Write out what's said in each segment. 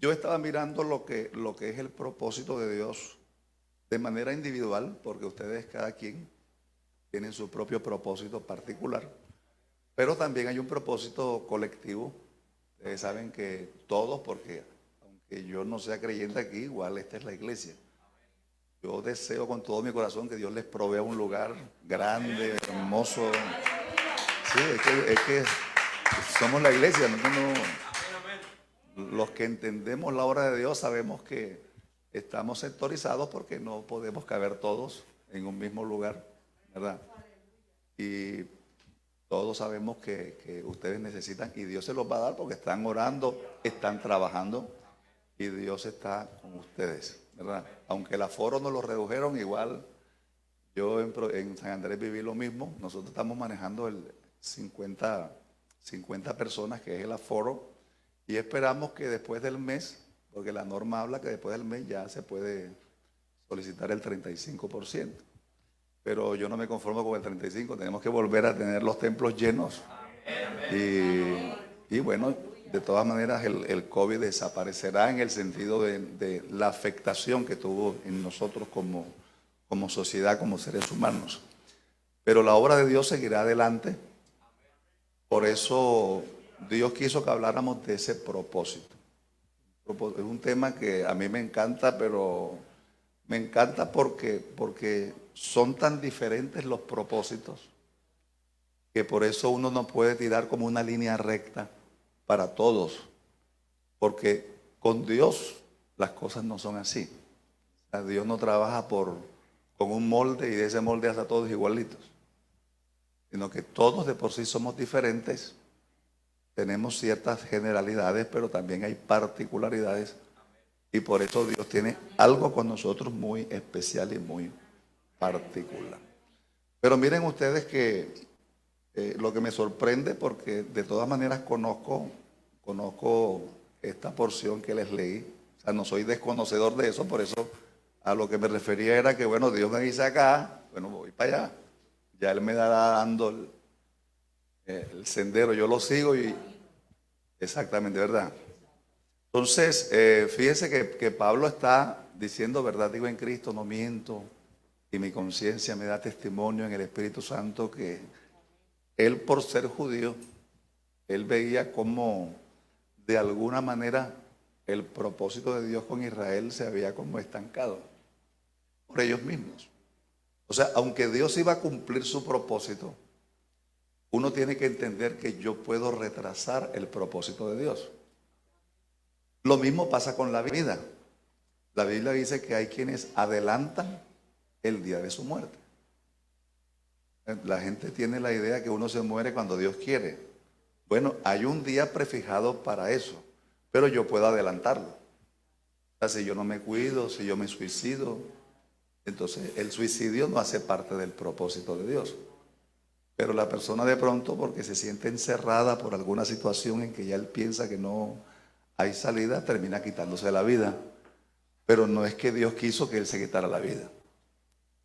yo estaba mirando lo que es el propósito de Dios de manera individual, porque ustedes cada quien tienen su propio propósito particular, pero también hay un propósito colectivo. Ustedes saben que todos, porque aunque yo no sea creyente aquí, igual esta es la iglesia. Yo deseo con todo mi corazón que Dios les provea un lugar grande, hermoso. Sí, es que somos la iglesia. Los que entendemos la obra de Dios sabemos que estamos sectorizados porque no podemos caber todos en un mismo lugar, ¿verdad? Y todos sabemos que ustedes necesitan y Dios se los va a dar porque están orando, están trabajando y Dios está con ustedes, ¿verdad? Aunque el aforo nos lo redujeron, igual yo en San Andrés viví lo mismo. Nosotros estamos manejando el 50 personas, que es el aforo, y esperamos que después del mes, porque la norma habla que después del mes ya se puede solicitar el 35%. Pero yo no me conformo con el 35%, tenemos que volver a tener los templos llenos. Y bueno, de todas maneras el COVID desaparecerá en el sentido de la afectación que tuvo en nosotros como sociedad, como seres humanos. Pero la obra de Dios seguirá adelante. Por eso Dios quiso que habláramos de ese propósito. Es un tema que a mí me encanta, pero me encanta porque son tan diferentes los propósitos que por eso uno no puede tirar como una línea recta para todos, porque con Dios las cosas no son así. O sea, Dios no trabaja con un molde y de ese molde hace a todos igualitos, sino que todos de por sí somos diferentes, tenemos ciertas generalidades, pero también hay particularidades y por eso Dios tiene algo con nosotros muy especial y muy particular. Pero miren ustedes que lo que me sorprende, porque de todas maneras conozco esta porción que les leí, o sea, no soy desconocedor de eso, por eso a lo que me refería era que, bueno, Dios me dice acá, bueno, voy para allá, ya Él me dará dando el sendero, yo lo sigo y exactamente, ¿verdad? Entonces, fíjense que Pablo está diciendo, verdad digo en Cristo, no miento, y mi conciencia me da testimonio en el Espíritu Santo que él por ser judío, él veía como de alguna manera el propósito de Dios con Israel se había como estancado por ellos mismos. O sea, aunque Dios iba a cumplir su propósito, uno tiene que entender que yo puedo retrasar el propósito de Dios. Lo mismo pasa con la vida. La Biblia dice que hay quienes adelantan el día de su muerte. La gente tiene la idea que uno se muere cuando Dios quiere. Bueno, hay un día prefijado para eso, pero yo puedo adelantarlo. O sea, si yo no me cuido, si yo me suicido, entonces el suicidio no hace parte del propósito de Dios. Pero la persona de pronto, porque se siente encerrada por alguna situación en que ya él piensa que no hay salida, termina quitándose la vida. Pero no es que Dios quiso que él se quitara la vida.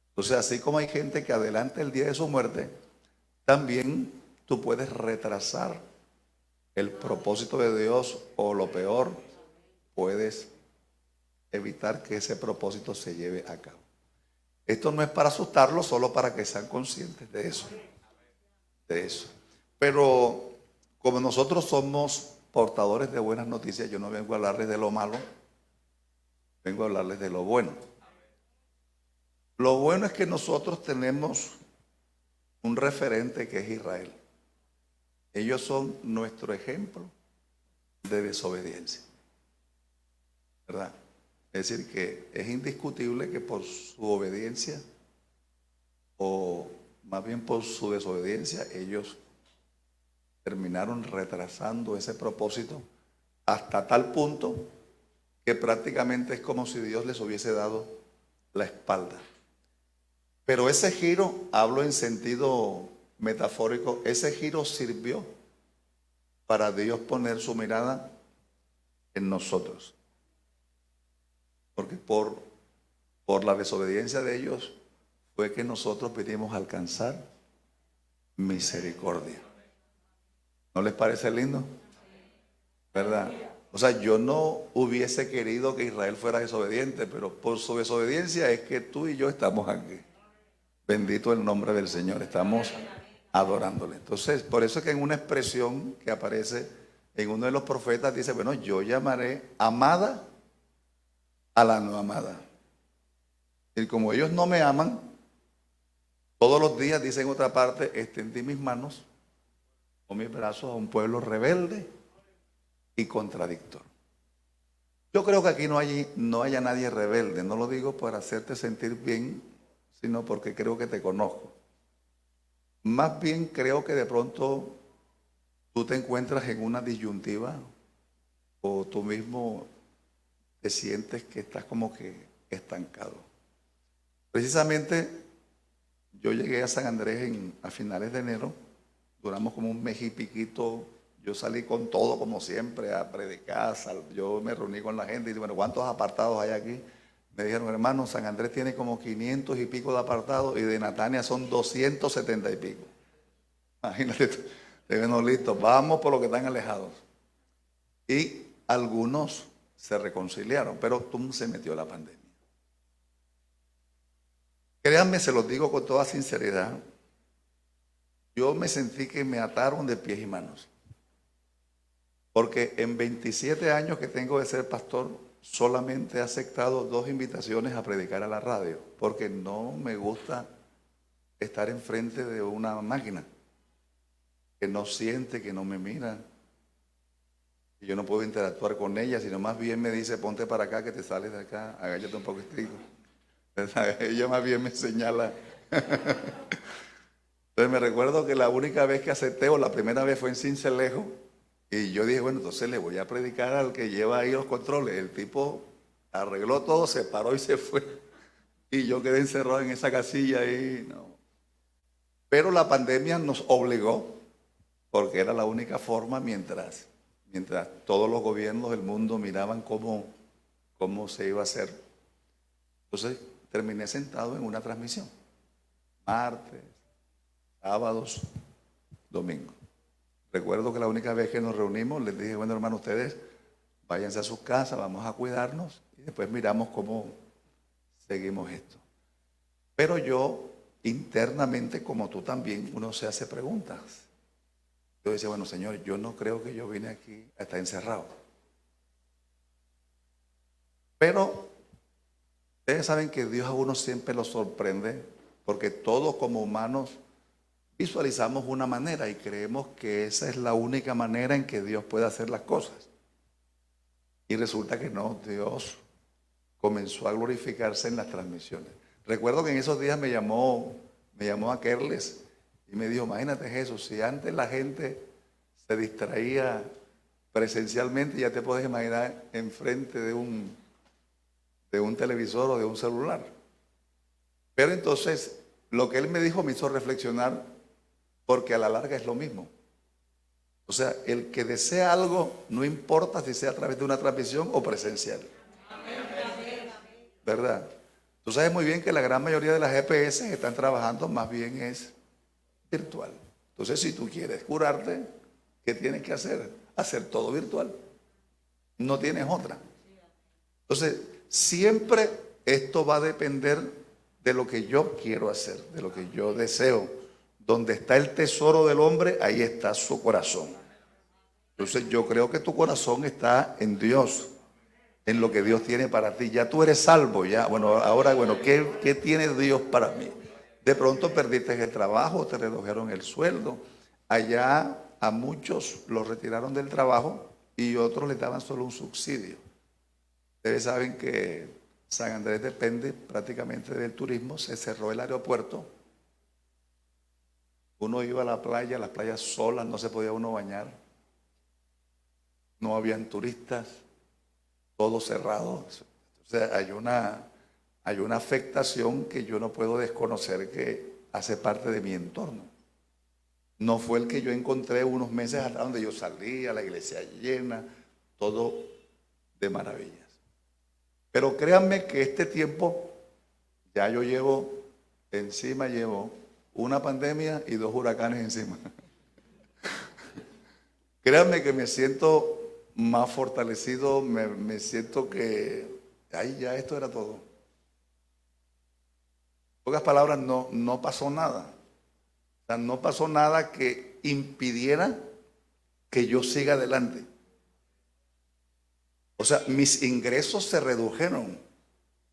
Entonces, así como hay gente que adelanta el día de su muerte, también tú puedes retrasar el propósito de Dios o lo peor, puedes evitar que ese propósito se lleve a cabo. Esto no es para asustarlos, solo para que sean conscientes de eso, de eso. Pero como nosotros somos portadores de buenas noticias, yo no vengo a hablarles de lo malo, vengo a hablarles de lo bueno. Lo bueno es que nosotros tenemos un referente que es Israel. Ellos son nuestro ejemplo de desobediencia, ¿verdad? Es decir, que es indiscutible que por su obediencia, o más bien por su desobediencia, ellos terminaron retrasando ese propósito hasta tal punto que prácticamente es como si Dios les hubiese dado la espalda. Pero ese giro, hablo en sentido metafórico, ese giro sirvió para Dios poner su mirada en nosotros. Porque por la desobediencia de ellos fue que nosotros vinimos a alcanzar misericordia. ¿No les parece lindo? ¿Verdad? O sea, yo no hubiese querido que Israel fuera desobediente, pero por su desobediencia es que tú y yo estamos aquí. Bendito el nombre del Señor, estamos adorándole. Entonces, por eso es que en una expresión que aparece en uno de los profetas dice, bueno, yo llamaré amada a la no amada. Y como ellos no me aman, todos los días, dice en otra parte, extendí mis manos o mis brazos a un pueblo rebelde y contradictor. Yo creo que aquí no haya nadie rebelde, no lo digo para hacerte sentir bien, sino porque creo que te conozco. Más bien creo que de pronto tú te encuentras en una disyuntiva o tú mismo te sientes que estás como que estancado. Precisamente yo llegué a San Andrés a finales de enero, duramos como un mes y piquito. Yo salí con todo como siempre a predicar, yo me reuní con la gente y dije, bueno, ¿cuántos apartados hay aquí? Me dijeron, hermano, San Andrés tiene como 500 y pico de apartados y de Natania son 270 y pico. Imagínate, debemos listos, vamos por los que están alejados. Y algunos se reconciliaron, pero tú se metió la pandemia. Créanme, se los digo con toda sinceridad, yo me sentí que me ataron de pies y manos. Porque en 27 años que tengo de ser pastor, solamente he aceptado 2 invitaciones a predicar a la radio, porque no me gusta estar enfrente de una máquina que no siente, que no me mira, y yo no puedo interactuar con ella, sino más bien me dice, ponte para acá, que te sales de acá, agáchate un poquitico. Ella más bien me señala. Entonces me recuerdo que la única vez que acepté, o la primera vez, fue en Sincelejo, y yo dije, bueno, entonces le voy a predicar al que lleva ahí los controles. El tipo arregló todo, se paró y se fue. Y yo quedé encerrado en esa casilla ahí. No. Pero la pandemia nos obligó, porque era la única forma mientras todos los gobiernos del mundo miraban cómo se iba a hacer. Entonces terminé sentado en una transmisión. Martes, sábados, domingos. Recuerdo que la única vez que nos reunimos les dije, bueno, hermano, ustedes váyanse a sus casas, vamos a cuidarnos y después miramos cómo seguimos esto. Pero yo internamente, como tú también, uno se hace preguntas. Yo decía, bueno, Señor, yo no creo que yo vine aquí a estar encerrado. Pero ustedes saben que Dios a uno siempre lo sorprende, porque todos como humanos visualizamos una manera y creemos que esa es la única manera en que Dios puede hacer las cosas. Y resulta que no, Dios comenzó a glorificarse en las transmisiones. Recuerdo que en esos días me llamó a Kerles y me dijo, imagínate Jesús, si antes la gente se distraía presencialmente, ya te puedes imaginar enfrente de un televisor o de un celular. Pero entonces, lo que él me dijo me hizo reflexionar, porque a la larga es lo mismo. O sea, el que desea algo, no importa si sea a través de una transmisión o presencial. ¿Verdad? Tú sabes muy bien que la gran mayoría de las GPS que están trabajando más bien es virtual. Entonces, si tú quieres curarte, ¿qué tienes que hacer? Hacer todo virtual. No tienes otra. Entonces, siempre esto va a depender de lo que yo quiero hacer, de lo que yo deseo. Donde está el tesoro del hombre, ahí está su corazón. Entonces, yo creo que tu corazón está en Dios, en lo que Dios tiene para ti. Ya tú eres salvo, ya. Bueno, ahora, bueno, ¿qué tiene Dios para mí? De pronto perdiste el trabajo, te redujeron el sueldo. Allá a muchos los retiraron del trabajo y otros les daban solo un subsidio. Ustedes saben que San Andrés depende prácticamente del turismo, se cerró el aeropuerto. Uno iba a la playa, las playas solas, no se podía uno bañar. No habían turistas, todo cerrado. O sea, hay una afectación que yo no puedo desconocer que hace parte de mi entorno. No fue el que yo encontré unos meses atrás donde yo salía, la iglesia llena, todo de maravillas. Pero créanme que este tiempo ya yo llevo una pandemia y 2 huracanes encima. Créanme que me siento más fortalecido, me siento que ahí ya esto era todo. En pocas palabras, no pasó nada. O sea, no pasó nada que impidiera que yo siga adelante. O sea, mis ingresos se redujeron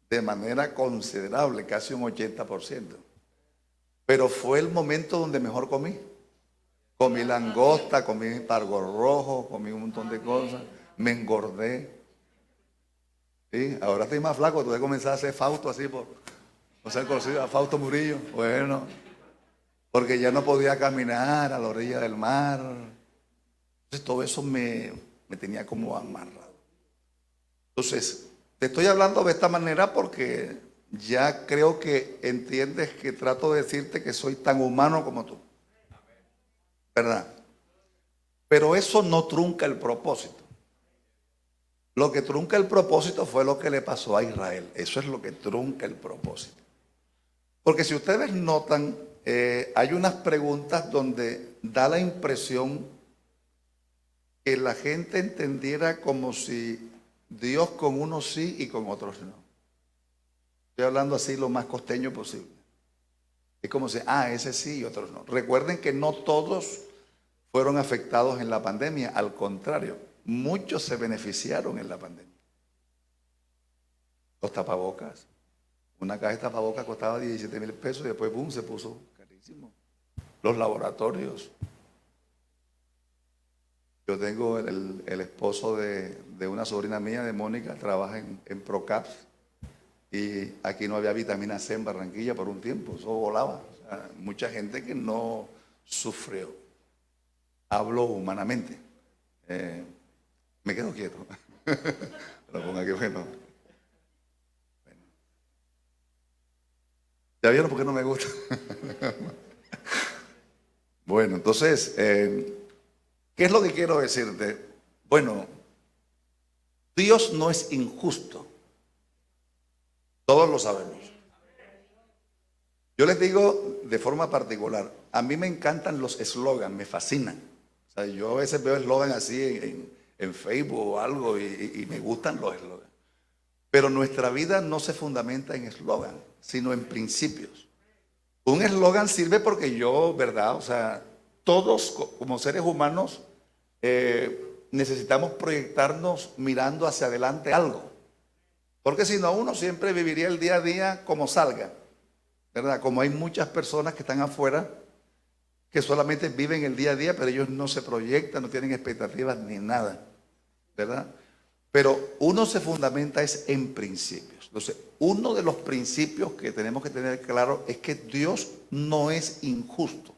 de manera considerable, casi un 80%. Pero fue el momento donde mejor comí. Comí langosta, comí pargo rojo, comí un montón de cosas, me engordé. ¿Sí? Ahora estoy más flaco, tuve que comenzar a hacer Fausto así o sea, conocido a Fausto Murillo. Bueno, porque ya no podía caminar a la orilla del mar. Entonces todo eso me tenía como amarrado. Entonces, te estoy hablando de esta manera porque ya creo que entiendes que trato de decirte que soy tan humano como tú. ¿Verdad? Pero eso no trunca el propósito. Lo que trunca el propósito fue lo que le pasó a Israel. Eso es lo que trunca el propósito. Porque si ustedes notan, hay unas preguntas donde da la impresión que la gente entendiera como si Dios con unos sí y con otros no. Estoy hablando así lo más costeño posible. Es como si, ese sí y otros no. Recuerden que no todos fueron afectados en la pandemia, al contrario, muchos se beneficiaron en la pandemia. Los tapabocas, una caja de tapabocas costaba 17,000 pesos y después, boom, se puso carísimo. Los laboratorios. Yo tengo el esposo de una sobrina mía, de Mónica, trabaja en Procaps, y aquí no había vitamina C en Barranquilla por un tiempo, eso volaba. O sea, mucha gente que no sufrió. Hablo humanamente. Me quedo quieto. Lo pongo aquí, bueno. ¿Ya vieron por qué no me gusta? Bueno, entonces, ¿qué es lo que quiero decirte? Bueno, Dios no es injusto. Todos lo sabemos. Yo les digo de forma particular, a mí me encantan los eslogans, me fascinan. O sea, yo a veces veo eslogan así en Facebook o algo y me gustan los eslogans. Pero nuestra vida no se fundamenta en eslogan, sino en principios. Un eslogan sirve porque yo, ¿verdad? O sea, todos como seres humanos necesitamos proyectarnos mirando hacia adelante algo. Porque si no, uno siempre viviría el día a día como salga, ¿verdad? Como hay muchas personas que están afuera que solamente viven el día a día, pero ellos no se proyectan, no tienen expectativas ni nada, ¿verdad? Pero uno se fundamenta es en principios. Entonces, uno de los principios que tenemos que tener claro es que Dios no es injusto.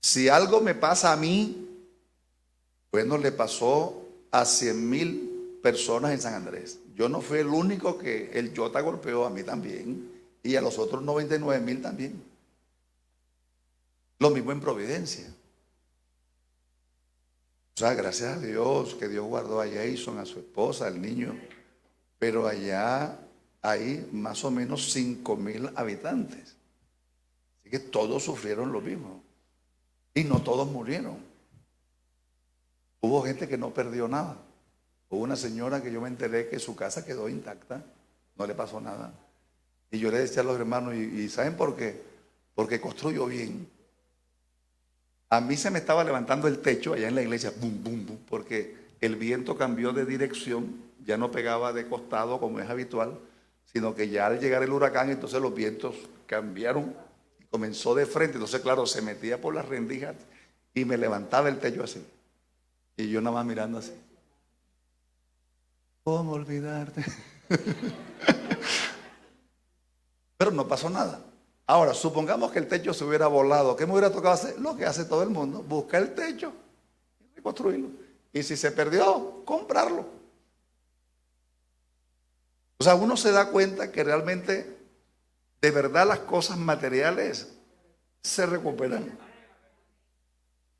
Si algo me pasa a mí, bueno, le pasó a 100,000 personas en San Andrés. Yo no fui el único que el Jota golpeó, a mí también, y a los otros 99,000 también. Lo mismo en Providencia. O sea, gracias a Dios que Dios guardó a Jason, a su esposa, al niño. Pero allá hay más o menos 5,000 habitantes. Así que todos sufrieron lo mismo. Y no todos murieron. Hubo gente que no perdió nada. Hubo una señora que yo me enteré que su casa quedó intacta. No le pasó nada. Y yo le decía a los hermanos, ¿y saben por qué? Porque construyó bien. A mí se me estaba levantando el techo allá en la iglesia, bum, bum, bum, porque el viento cambió de dirección, ya no pegaba de costado como es habitual, sino que ya al llegar el huracán, entonces los vientos cambiaron y comenzó de frente. Entonces, claro, se metía por las rendijas y me levantaba el techo así. Y yo nada más mirando así. ¿Cómo olvidarte? Pero no pasó nada. Ahora, supongamos que el techo se hubiera volado. ¿Qué me hubiera tocado hacer? Lo que hace todo el mundo, buscar el techo y reconstruirlo. Y si se perdió, comprarlo. O sea, uno se da cuenta que realmente, de verdad, las cosas materiales se recuperan.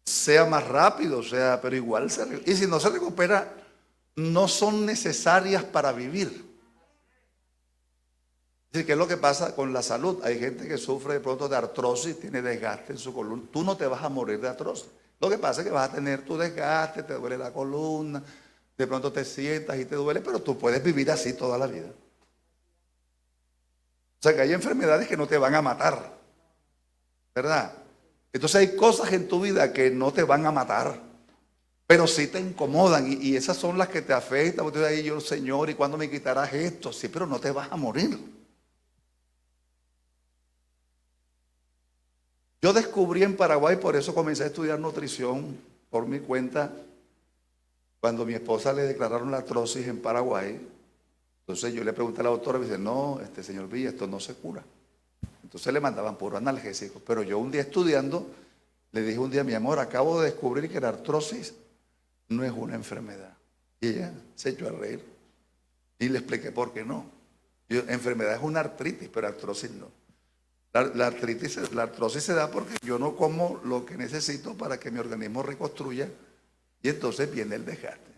Sea más rápido, sea, pero igual se recupera. Y si no se recupera, no son necesarias para vivir. ¿Qué es lo que pasa con la salud? Hay gente que sufre de pronto de artrosis, tiene desgaste en su columna. Tú no te vas a morir de artrosis. Lo que pasa es que vas a tener tu desgaste, te duele la columna, de pronto te sientas y te duele, pero tú puedes vivir así toda la vida. O sea que hay enfermedades que no te van a matar, ¿verdad? Entonces hay cosas en tu vida que no te van a matar, pero sí te incomodan y esas son las que te afectan. Porque ahí yo, Señor, ¿y cuándo me quitarás esto? Sí, pero no te vas a morir. Yo descubrí en Paraguay, por eso comencé a estudiar nutrición por mi cuenta, cuando mi esposa le declararon la artrosis en Paraguay. Entonces yo le pregunté a la doctora y me dice, no, señor Villa, esto no se cura. Entonces le mandaban puro analgésico. Pero yo un día estudiando, le dije un día, mi amor, acabo de descubrir que la artrosis no es una enfermedad. Y ella se echó a reír. Y le expliqué por qué no. Enfermedad es una artritis, pero artrosis no. La artrosis se da porque yo no como lo que necesito para que mi organismo reconstruya y entonces viene el desgaste.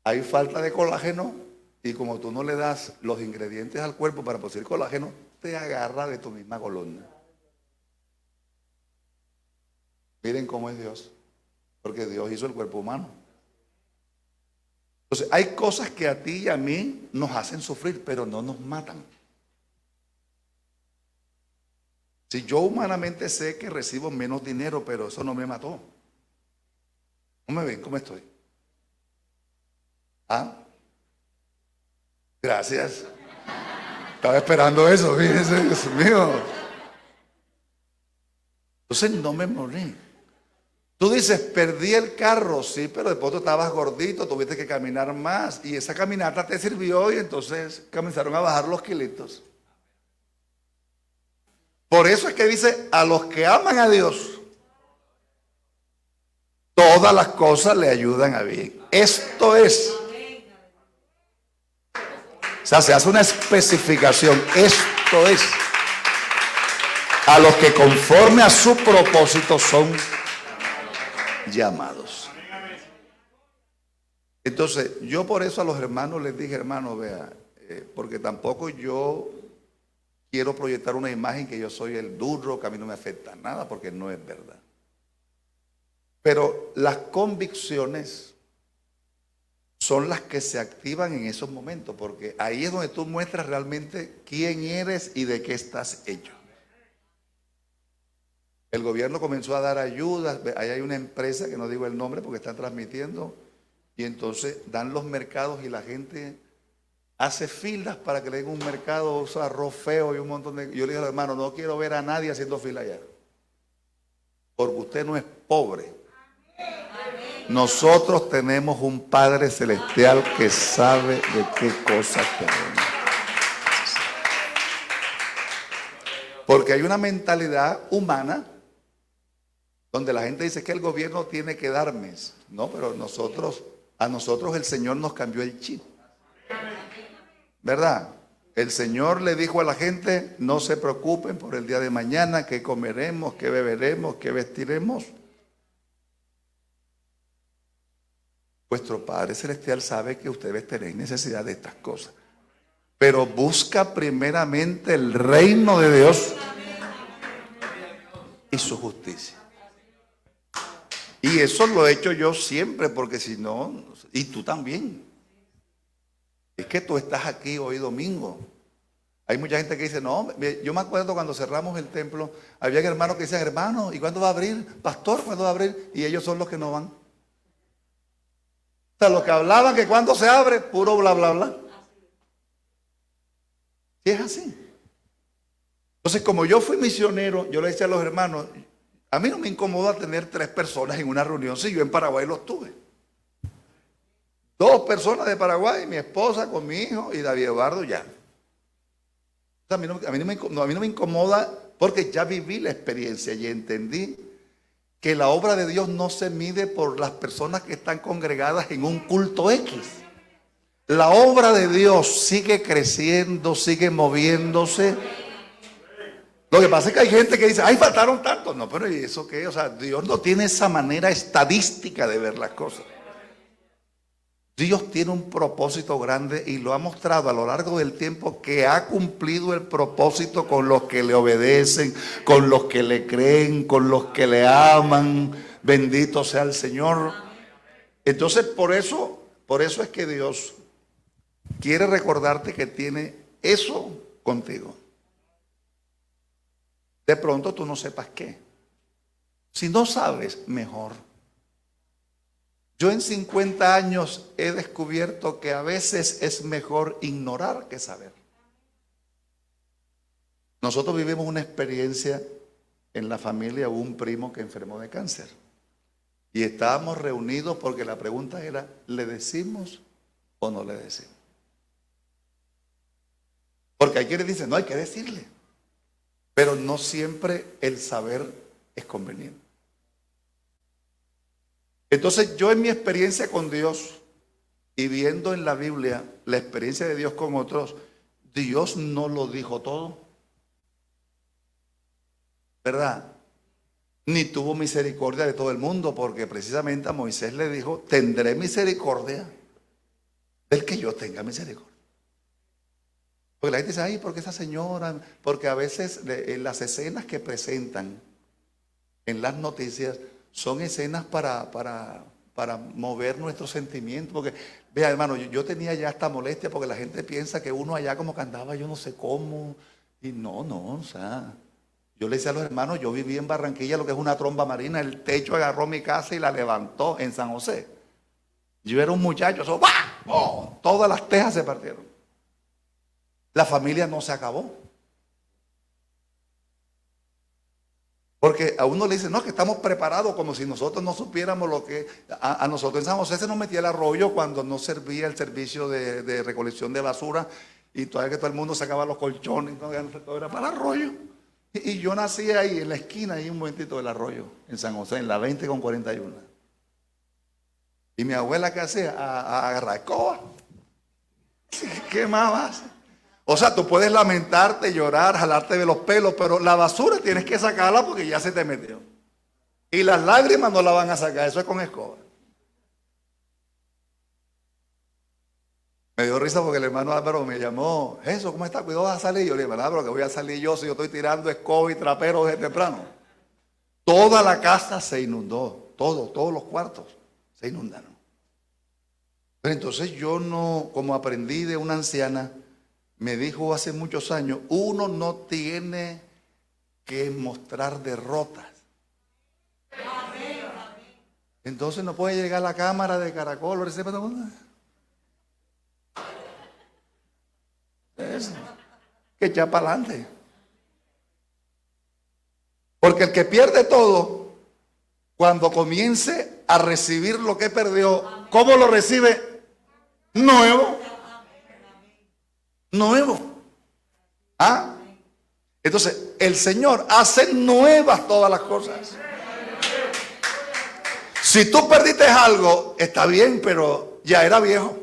Hay falta de colágeno y como tú no le das los ingredientes al cuerpo para producir colágeno, te agarra de tu misma columna. Miren cómo es Dios, porque Dios hizo el cuerpo humano. Entonces hay cosas que a ti y a mí nos hacen sufrir, pero no nos matan. Si yo humanamente sé que recibo menos dinero, pero eso no me mató. ¿No me ven cómo estoy? ¿Ah? Gracias. Estaba esperando eso, fíjense, Dios mío. Entonces no me morí. Tú dices, perdí el carro, sí, pero después tú estabas gordito, tuviste que caminar más y esa caminata te sirvió y entonces comenzaron a bajar los kilitos. Por eso es que dice, a los que aman a Dios, todas las cosas le ayudan a bien. Esto es. O sea, se hace una especificación. Esto es. A los que conforme a su propósito son llamados. Entonces, yo por eso a los hermanos les dije, hermanos, vea, porque tampoco yo quiero proyectar una imagen que yo soy el duro, que a mí no me afecta nada, porque no es verdad. Pero las convicciones son las que se activan en esos momentos, porque ahí es donde tú muestras realmente quién eres y de qué estás hecho. El gobierno comenzó a dar ayudas, ahí hay una empresa que no digo el nombre porque están transmitiendo, y entonces dan los mercados y la gente hace filas para que le den un mercado, usa arroz feo y un montón de... Yo le dije, hermano, no quiero ver a nadie haciendo fila allá, porque usted no es pobre. Nosotros tenemos un Padre Celestial que sabe de qué cosas tenemos. Porque hay una mentalidad humana donde la gente dice que el gobierno tiene que darme. No, pero a nosotros el Señor nos cambió el chip. ¿Verdad? El Señor le dijo a la gente, no se preocupen por el día de mañana, qué comeremos, qué beberemos, qué vestiremos. Vuestro Padre Celestial sabe que ustedes tenéis necesidad de estas cosas. Pero busca primeramente el reino de Dios y su justicia. Y eso lo he hecho yo siempre, porque si no, y tú también. Es que tú estás aquí hoy domingo. Hay mucha gente que dice, no, yo me acuerdo cuando cerramos el templo, había hermanos que decían, hermano, ¿y cuándo va a abrir? Pastor, ¿cuándo va a abrir? Y ellos son los que no van. O sea, los que hablaban que cuando se abre, puro bla, bla, bla. Y es así. Entonces, como yo fui misionero, yo le decía a los hermanos, a mí no me incomoda tener 3 personas en una reunión, si yo en Paraguay los tuve. 2 personas de Paraguay, mi esposa con mi hijo y David Eduardo ya. O sea, a mí no me incomoda porque ya viví la experiencia y entendí que la obra de Dios no se mide por las personas que están congregadas en un culto X. La obra de Dios sigue creciendo, sigue moviéndose. Lo que pasa es que hay gente que dice, ay, faltaron tantos. No, pero ¿y eso qué? O sea, Dios no tiene esa manera estadística de ver las cosas. Dios tiene un propósito grande y lo ha mostrado a lo largo del tiempo, que ha cumplido el propósito con los que le obedecen, con los que le creen, con los que le aman. Bendito sea el Señor. Entonces, por eso es que Dios quiere recordarte que tiene eso contigo. De pronto tú no sepas qué. Si no sabes, mejor. Yo en 50 años he descubierto que a veces es mejor ignorar que saber. Nosotros vivimos una experiencia en la familia. Hubo un primo que enfermó de cáncer y estábamos reunidos porque la pregunta era: ¿le decimos o no le decimos? Porque hay quienes dicen: no, hay que decirle, pero no siempre el saber es conveniente. Entonces yo, en mi experiencia con Dios y viendo en la Biblia la experiencia de Dios con otros, Dios no lo dijo todo, ¿verdad? Ni tuvo misericordia de todo el mundo, porque precisamente a Moisés le dijo: tendré misericordia del que yo tenga misericordia. Porque la gente dice: ay, ¿por qué esa señora? Porque a veces en las escenas que presentan en las noticias son escenas para mover nuestros sentimientos. Porque, vea, hermano, yo tenía ya esta molestia porque la gente piensa que uno allá como que andaba yo no sé cómo. Y no, o sea, yo le decía a los hermanos: yo viví en Barranquilla, lo que es una tromba marina. El techo agarró mi casa y la levantó en San José. Yo era un muchacho, eso, ¡bah! ¡Oh! Todas las tejas se partieron. La familia no se acabó. Porque a uno le dicen: no, que estamos preparados, como si nosotros no supiéramos lo que... A nosotros en San José se nos metía el arroyo cuando no servía el servicio de recolección de basura, y todavía que todo el mundo sacaba los colchones, todo era para el arroyo. Y yo nací ahí, en la esquina, ahí un momentito del arroyo, en San José, en la 20 con 41. Y mi abuela, ¿qué hacía? A agarrar escoba. ¿Qué más vas? O sea, tú puedes lamentarte, llorar, jalarte de los pelos, pero la basura tienes que sacarla porque ya se te metió. Y las lágrimas no la van a sacar, eso es con escoba. Me dio risa porque el hermano Álvaro me llamó: eso, ¿cómo está? Cuidado, vas a salir. Yo le dije: Álvaro, que voy a salir yo si yo estoy tirando escoba y trapero desde temprano. Toda la casa se inundó, todos los cuartos se inundaron. Pero entonces yo no, como aprendí de una anciana, me dijo hace muchos años: uno no tiene que mostrar derrotas. Entonces no puede llegar a la cámara de Caracol, eso, que echar para adelante. Porque el que pierde todo, cuando comience a recibir lo que perdió, ¿cómo lo recibe? Nuevo. ¿Ah? Entonces el Señor hace nuevas todas las cosas. Si tú perdiste algo, está bien, pero ya era viejo.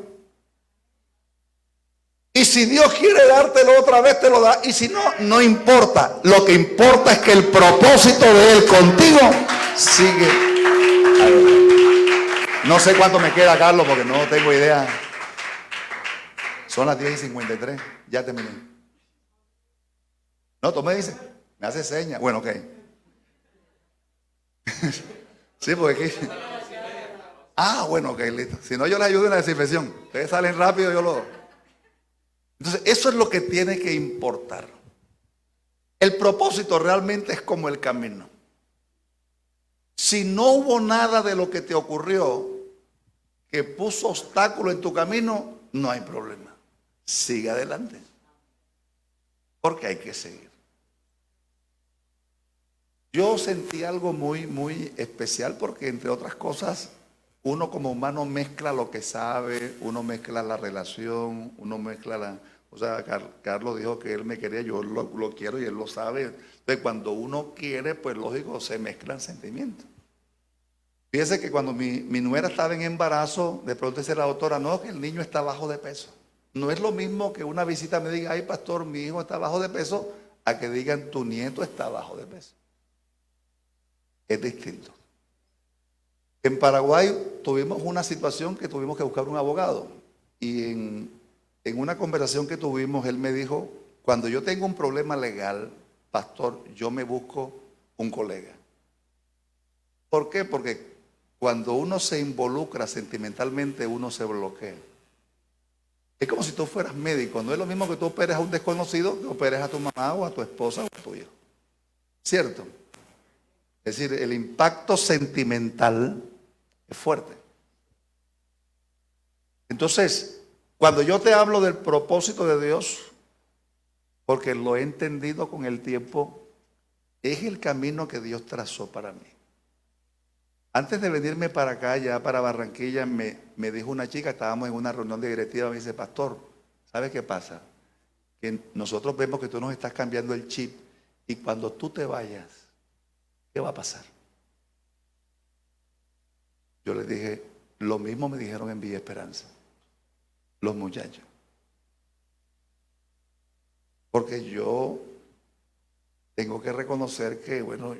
Y si Dios quiere dártelo otra vez, te lo da. Y si no, no importa. Lo que importa es que el propósito de Él contigo sigue adelante. No sé cuánto me queda, Carlos, porque no tengo idea. Son las 10:53. Ya terminé. No, tú me dices. Me hace señas. Bueno, ok. Sí, porque aquí... bueno, ok, listo. Si no, yo les ayudo en la desinfección. Ustedes salen rápido, yo lo... Entonces, eso es lo que tiene que importar. El propósito realmente es como el camino. Si no hubo nada de lo que te ocurrió que puso obstáculo en tu camino, no hay problema. Sigue adelante. Porque hay que seguir. Yo sentí algo muy especial porque, entre otras cosas, uno como humano mezcla lo que sabe, uno mezcla la relación, uno mezcla la... O sea, Carlos dijo que él me quería, yo lo quiero y él lo sabe. Entonces, cuando uno quiere, pues lógico, se mezclan sentimientos. Fíjese que cuando mi nuera estaba en embarazo, de pronto dice la doctora: no, que el niño está bajo de peso. No es lo mismo que una visita me diga: ay, pastor, mi hijo está bajo de peso, a que digan: tu nieto está bajo de peso. Es distinto. En Paraguay tuvimos una situación que tuvimos que buscar un abogado. Y en una conversación que tuvimos, él me dijo, cuando yo tengo un problema legal, pastor, yo me busco un colega. ¿Por qué? Porque cuando uno se involucra sentimentalmente, uno se bloquea. Es como si tú fueras médico. No es lo mismo que tú operes a un desconocido que operes a tu mamá o a tu esposa o a tu hijo. ¿Cierto? Es decir, el impacto sentimental es fuerte. Entonces, cuando yo te hablo del propósito de Dios, porque lo he entendido con el tiempo, es el camino que Dios trazó para mí. Antes de venirme para acá, ya para Barranquilla, me dijo una chica, estábamos en una reunión de directiva, me dice, pastor, ¿sabes qué pasa? Que nosotros vemos que tú nos estás cambiando el chip y cuando tú te vayas, ¿qué va a pasar? Yo les dije, lo mismo me dijeron en Villa Esperanza, los muchachos. Porque yo tengo que reconocer que, bueno,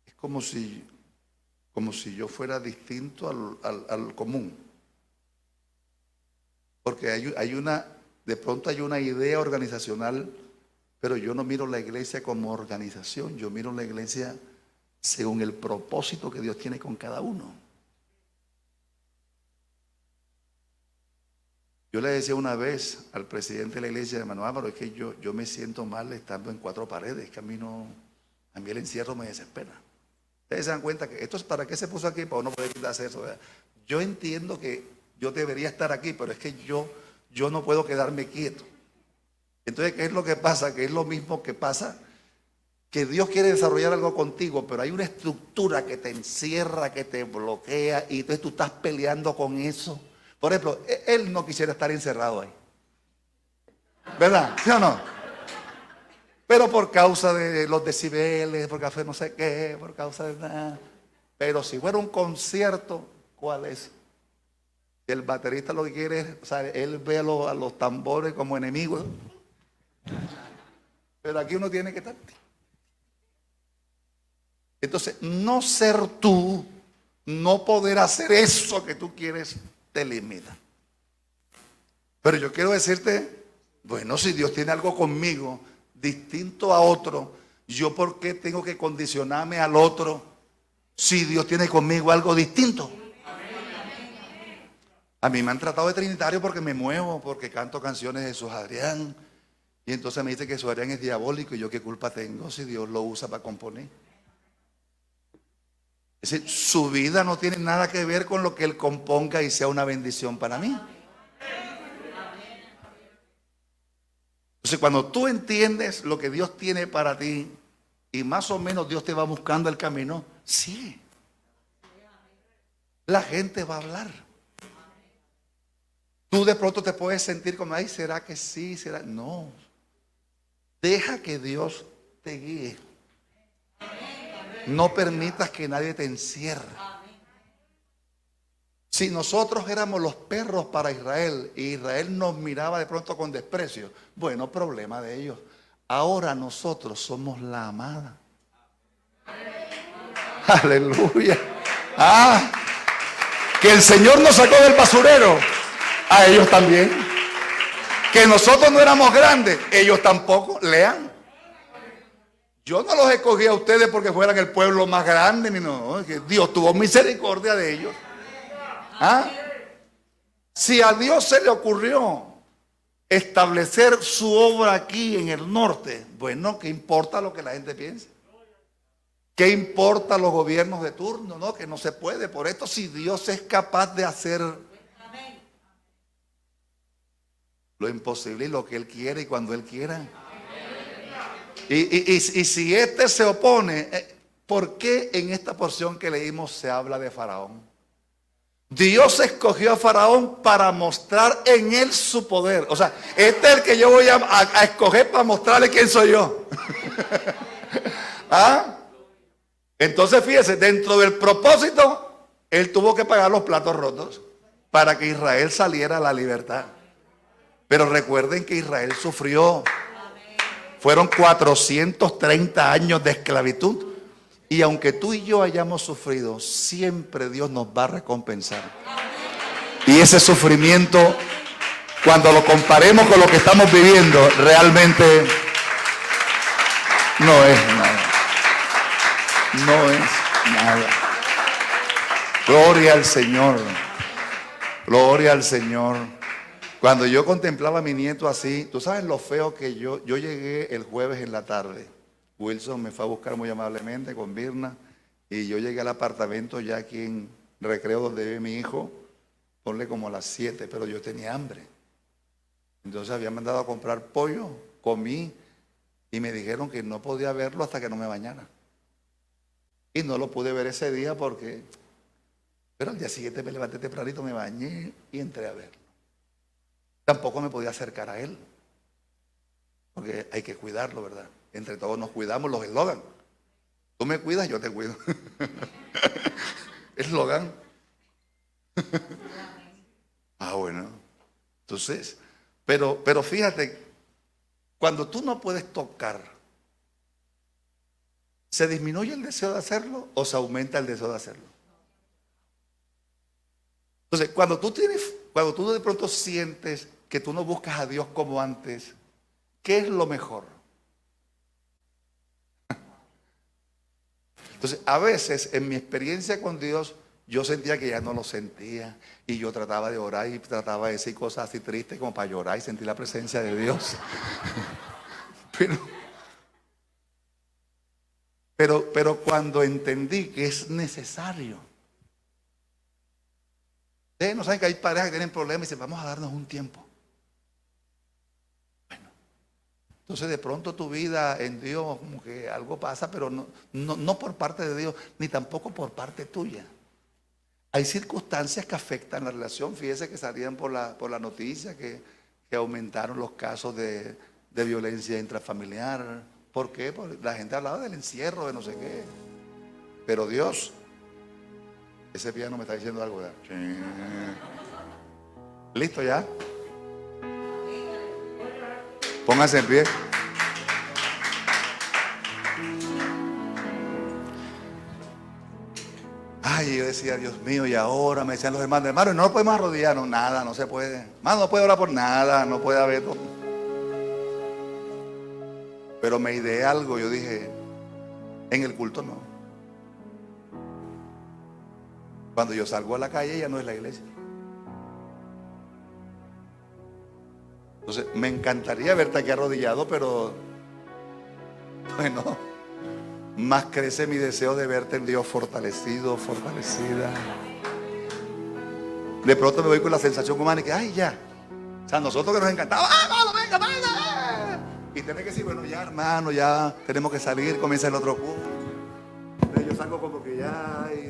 es como si yo fuera distinto al común. Porque de pronto hay una idea organizacional, pero yo no miro la iglesia como organización, yo miro la iglesia según el propósito que Dios tiene con cada uno. Yo le decía una vez al presidente de la iglesia, hermano Álvaro, es que yo me siento mal estando en cuatro paredes, que a mí el encierro me desespera. Ustedes se dan cuenta que esto es para qué se puso aquí, para uno poder hacer eso. ¿Verdad? Yo entiendo que yo debería estar aquí, pero es que yo no puedo quedarme quieto. Entonces, ¿qué es lo que pasa? Que es lo mismo que pasa, que Dios quiere desarrollar algo contigo, pero hay una estructura que te encierra, que te bloquea, y entonces tú estás peleando con eso. Por ejemplo, él no quisiera estar encerrado ahí. ¿Verdad? ¿Sí o no? Pero por causa de los decibeles, por causa de no sé qué, por causa de nada. Pero si fuera un concierto, ¿cuál es? El baterista lo que quiere es, o sea, él ve a los tambores como enemigos. Pero aquí uno tiene que estar. Entonces, no ser tú, no poder hacer eso que tú quieres, te limita. Pero yo quiero decirte, bueno, si Dios tiene algo conmigo distinto a otro, ¿yo por qué tengo que condicionarme al otro si Dios tiene conmigo algo distinto? A mí me han tratado de trinitario porque me muevo, porque canto canciones de Jesús Adrián, y entonces me dice que Jesús Adrián es diabólico, y yo qué culpa tengo si Dios lo usa para componer. Es decir, su vida no tiene nada que ver con lo que él componga y sea una bendición para mí. Entonces, cuando tú entiendes lo que Dios tiene para ti y más o menos Dios te va buscando el camino, sí, la gente va a hablar. Tú de pronto te puedes sentir como, ay, ¿será que sí? ¿Será? No. Deja que Dios te guíe. No permitas que nadie te encierre. Si nosotros éramos los perros para Israel y Israel nos miraba de pronto con desprecio, bueno, problema de ellos. Ahora nosotros somos la amada. Aleluya. Que el Señor nos sacó del basurero. A ellos también. Que nosotros no éramos grandes, ellos tampoco. Lean. Yo no los escogí a ustedes porque fueran el pueblo más grande, ni no. Que Dios tuvo misericordia de ellos. Si a Dios se le ocurrió establecer su obra aquí en el norte, bueno, ¿qué importa lo que la gente piense? ¿Qué importa los gobiernos de turno? No, que no se puede. Por esto, si Dios es capaz de hacer lo imposible y lo que Él quiere y cuando Él quiera. Y si este se opone, ¿por qué en esta porción que leímos se habla de Faraón? Dios escogió a Faraón para mostrar en él su poder. O sea, este es el que yo voy a escoger para mostrarle quién soy yo. Entonces fíjese, dentro del propósito, él tuvo que pagar los platos rotos para que Israel saliera a la libertad. Pero recuerden que Israel sufrió. Fueron 430 años de esclavitud. Y aunque tú y yo hayamos sufrido, siempre Dios nos va a recompensar. Y ese sufrimiento, cuando lo comparemos con lo que estamos viviendo, realmente no es nada. No es nada. Gloria al Señor. Gloria al Señor. Cuando yo contemplaba a mi nieto así, tú sabes lo feo que yo llegué el jueves en la tarde. Wilson me fue a buscar muy amablemente con Birna y yo llegué al apartamento ya aquí en Recreo donde vive mi hijo, ponle como a las 7, pero yo tenía hambre. Entonces había mandado a comprar pollo, comí y me dijeron que no podía verlo hasta que no me bañara. Y no lo pude ver ese día porque... Pero al día siguiente me levanté tempranito, me bañé y entré a verlo. Tampoco me podía acercar a él, porque hay que cuidarlo, ¿verdad? Entre todos nos cuidamos, los eslogan. Tú me cuidas, yo te cuido. Eslogan. Bueno. Entonces, pero fíjate, cuando tú no puedes tocar, ¿se disminuye el deseo de hacerlo o se aumenta el deseo de hacerlo? Entonces, cuando tú de pronto sientes que tú no buscas a Dios como antes, ¿qué es lo mejor? Entonces, a veces en mi experiencia con Dios, yo sentía que ya no lo sentía y yo trataba de orar y trataba de decir cosas así tristes como para llorar y sentir la presencia de Dios. Pero cuando entendí que es necesario. Ustedes no saben que hay parejas que tienen problemas y dicen, vamos a darnos un tiempo. Bueno, entonces de pronto tu vida en Dios, como que algo pasa, pero no por parte de Dios, ni tampoco por parte tuya. Hay circunstancias que afectan la relación. Fíjese que salían por la noticia que aumentaron los casos de violencia intrafamiliar. ¿Por qué? Porque la gente hablaba del encierro, de no sé qué. Pero Dios, ese piano me está diciendo algo, ¿verdad? ¿Listo ya? Póngase en pie. Ay, yo decía, Dios mío, y ahora me decían los hermanos, no lo podemos arrodillarnos, nada, no se puede. Hermano, no puede orar por nada, no puede haber todo. Pero me ideé algo, yo dije, en el culto no. Cuando yo salgo a la calle ya no es la iglesia. Entonces, me encantaría verte aquí arrodillado, pero bueno, más crece mi deseo de verte en Dios fortalecido, fortalecida. De pronto me voy con la sensación humana y que, ay, ya. O sea, nosotros que nos encantaba, hermano, venga, venga. Y tenés que decir, bueno, ya, hermano, ya tenemos que salir, comienza el otro culto. Yo salgo como que ya, y